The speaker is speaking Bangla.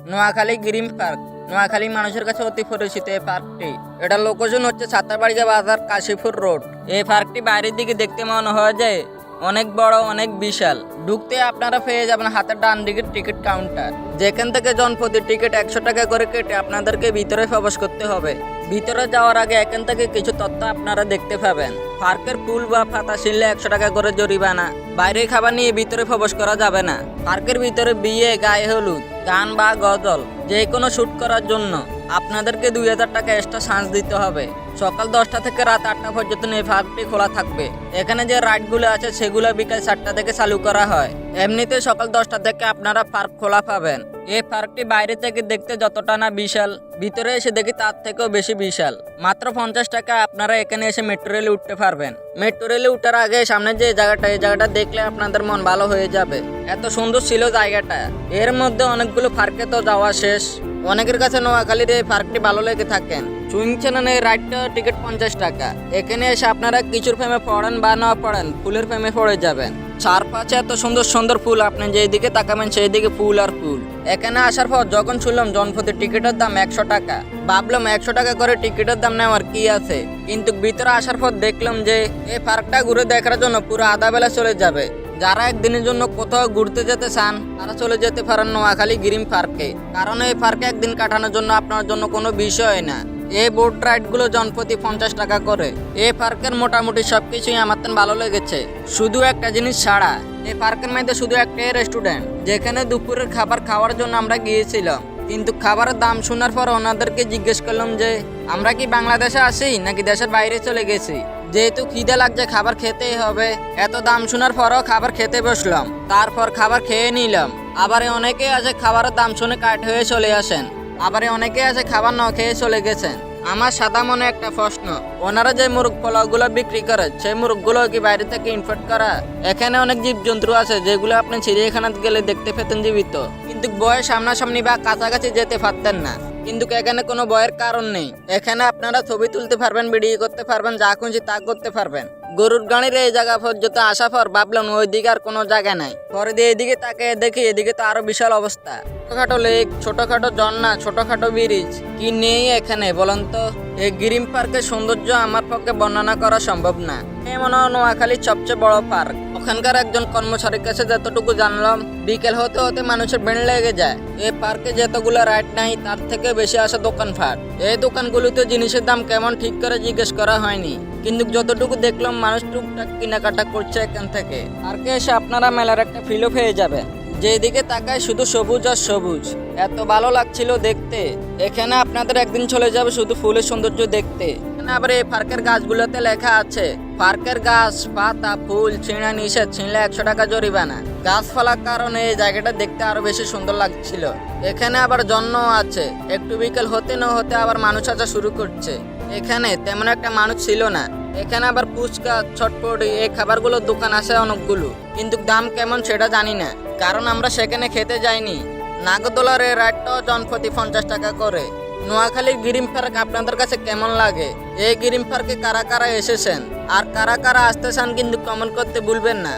Noakhali green park. নোয়াখালী মানুষের কাছে অতি পরিচিত এই পার্কটি। এটার লোকেশন হচ্ছে ছাত্রাবাড়িয়া বাজার, কাশীপুর রোড। এই পার্কটি বাইরের দিকে দেখতে মনে হয় যে অনেক বড়, অনেক বিশাল। ঢুকতে আপনারা পেয়ে যাবেন হাতের ডান দিকের টিকিট কাউন্টার, যেখান থেকে জনপ্রতি টিকিট 100 টাকা করে কেটে আপনাদেরকে ভিতরে প্রবেশ করতে হবে। ভিতরে যাওয়ার আগে এখান থেকে কিছু তথ্য আপনারা দেখতে পাবেন। পার্কের ফুল বা পাতা ছিঁড়লে 100 টাকা করে জরিমানা। বাইরে খাবার নিয়ে ভিতরে প্রবেশ করা যাবে না। পার্কের ভিতরে বিয়ে, গায়ে হলুদ, গান বা গজল যে কোনো শুট করার জন্য আপনাদেরকে 2000 টাকা এক্সট্রা চার্জ দিতে হবে। সকাল 10টা থেকে রাত 8টা পর্যন্ত এই পার্কটি খোলা থাকবে। এখানে যে রাইডগুলো আছে সেগুলো বিকাল 4টা থেকে চালু করা হয়। এমনিতে সকাল 10টা থেকে আপনারা পার্ক খোলা পাবেন। এই পার্কটি বাইরে থেকে দেখতে যতটা না বিশাল, ভিতরে এসে দেখি তার থেকেও বেশি বিশাল। মাত্র 50 টাকা আপনারা এখানে এসে মেট্রো রেলে উঠতে পারবেন। মেট্রো রেলে উঠার আগে সামনে যে জায়গাটা, এই জায়গাটা দেখলে আপনাদের মন ভালো হয়ে যাবে। এত সুন্দর ছিল জায়গাটা। এর মধ্যে অনেকগুলো পার্কে তো যাওয়া শেষ। অনেকের কাছে নোয়াখালীর এই পার্কটি ভালো লেগে থাকেন। সুইং চ্যানেলের রাইডটা টিকিট 50 টাকা। এখানে এসে আপনারা কিছুর প্রেমে পড়েন বা না পড়েন, ফুলের প্রেমে পড়ে যাবেন। চারপাশে এত সুন্দর সুন্দর ফুল, আপনি যেই দিকে তাকাবেন সেই দিকে ফুল আর ফুল। এখানে আসার পর যখন শুনলাম জনপ্রতি টিকিটের দাম 100 টাকা, ভাবলাম 100 টাকা করে টিকিটের দাম নেওয়ার কি আছে। কিন্তু ভিতরে আসার পর দেখলাম যে এই পার্কটা ঘুরে দেখার জন্য পুরো আধা বেলা চলে যাবে। যারা একদিনের জন্য কোথাও ঘুরতে যেতে চান তারা চলে যেতে পারেন নোয়াখালী গ্রিন পার্কে। কারণ এই পার্কে একদিন কাটানোর জন্য আপনার জন্য কোনো বিষয় না। এই বোট রাইডগুলো জনপ্রতি 50 টাকা করে। এই পার্কের মোটামুটি সবকিছুই আমার তো ভালো লেগেছে, শুধু একটা জিনিস ছাড়া। এই পার্কের মধ্যে শুধু একটাই রেস্টুরেন্ট, যেখানে দুপুরের খাবার খাওয়ার জন্য আমরা গিয়েছিলাম। কিন্তু খাবারের দাম শোনার পর ওনাদেরকে জিজ্ঞেস করলাম যে আমরা কি বাংলাদেশে আসি নাকি দেশের বাইরে চলে গেছি। যেহেতু খিদে লাগছে, খাবার খেতেই হবে। এত দাম শোনার পরও খাবার খেতে বসলাম। তারপর খাবার খেয়ে নিলাম। আবার অনেকে আছে খাবারের দাম শুনে কাট হয়ে চলে আসেন, আবার অনেকে আছে খাবার না খেয়ে চলে গেছেন। আমার সাদা মনে একটা প্রশ্ন, ওনারা যে মুরগ পোলাওগুলো বিক্রি করে সেই মুরগগুলো কি বাইরে থেকে ইনফেক্ট করা? এখানে অনেক জীবজন্তু আছে যেগুলো আপনি চিড়িয়াখানাতে গেলে দেখতে পেতেন জীবিত, কিন্তু বয়ের সামনাসামনি বা কাছাকাছি যেতে পারতেন না। কিন্তু এখানে কোনো ভয়ের কারণ নেই। এখানে আপনারা ছবি তুলতে পারবেন, ভিডিও করতে পারবেন, যা খুঁজি তা করতে পারবেন। গরুর গাড়ির এই জায়গা পর্যন্ত আসা পর ভাবলাম ওইদিকে আর কোনো জায়গা নাই। পরে দিয়ে এদিকে তাকে দেখি এদিকে তো আরো বিশাল অবস্থা। ছোটখাটো লেক, ছোটখাটো ঝর্ণা, ছোটখাটো ব্রিজ, কি নেই এখানে বলেন তো? এই গ্রিন পার্কের সৌন্দর্য আমার পক্ষে বর্ণনা করা সম্ভব না। এই মনে হয় নোয়াখালীর সবচেয়ে বড় পার্ক। ওখানকার একজন কর্মচারীর কাছে যতটুকু জানলাম, বিকেল হতে হতে মানুষের ভিড় লেগে যায়। এই পার্কে যতগুলো রাইড নাই তার থেকে বেশি আসে দোকানপাট। এই দোকানগুলোতে জিনিসের দাম কেমন ঠিক করে জিজ্ঞেস করা হয়নি, কিন্তু যতটুকু দেখলাম মানুষ টুকটাক কেনাকাটা করছে এখান থেকে। পার্কে এসে আপনারা মেলার একটা ফিলও পেয়ে যাবেন। যেদিকে তাকায় শুধু সবুজ আর সবুজ, এত ভালো লাগছিল দেখতে। এখানে আপনাদের একদিন চলে যাবে শুধু ফুলের সৌন্দর্য দেখতে। এখানে আবার এই পার্কের গাছগুলোতে লেখা আছে পার্কের গাছ, পাতা, ফুল ছিঁড়া নিষেধ, ছিঁড়লে 100 টাকা জরিমানা। গাছ ফলার কারণে এই জায়গাটা দেখতে আরো বেশি সুন্দর লাগছিল। এখানে আবার জন্য আছে। একটু বিকেল হতে না হতে আবার মানুষ আসা শুরু করছে। এখানে তেমন একটা মানুষ ছিল না। এখানে আবার ফুচকা, চটপটি এই খাবারগুলোর দোকান আছে অনেকগুলো, কিন্তু দাম কেমন সেটা জানি না, কারণ আমরা সেখানে খেতে যাইনি। নাগরদোলার এই রাইডটাও জনপ্রতি 50 টাকা করে। নোয়াখালীর গ্রিন পার্ক আপনাদের কাছে কেমন লাগে? এই গ্রিন পার্কে কারা কারা এসেছেন আর কারা কারা আসতে চান কিন্তু কমেন্ট করতে ভুলবেন না।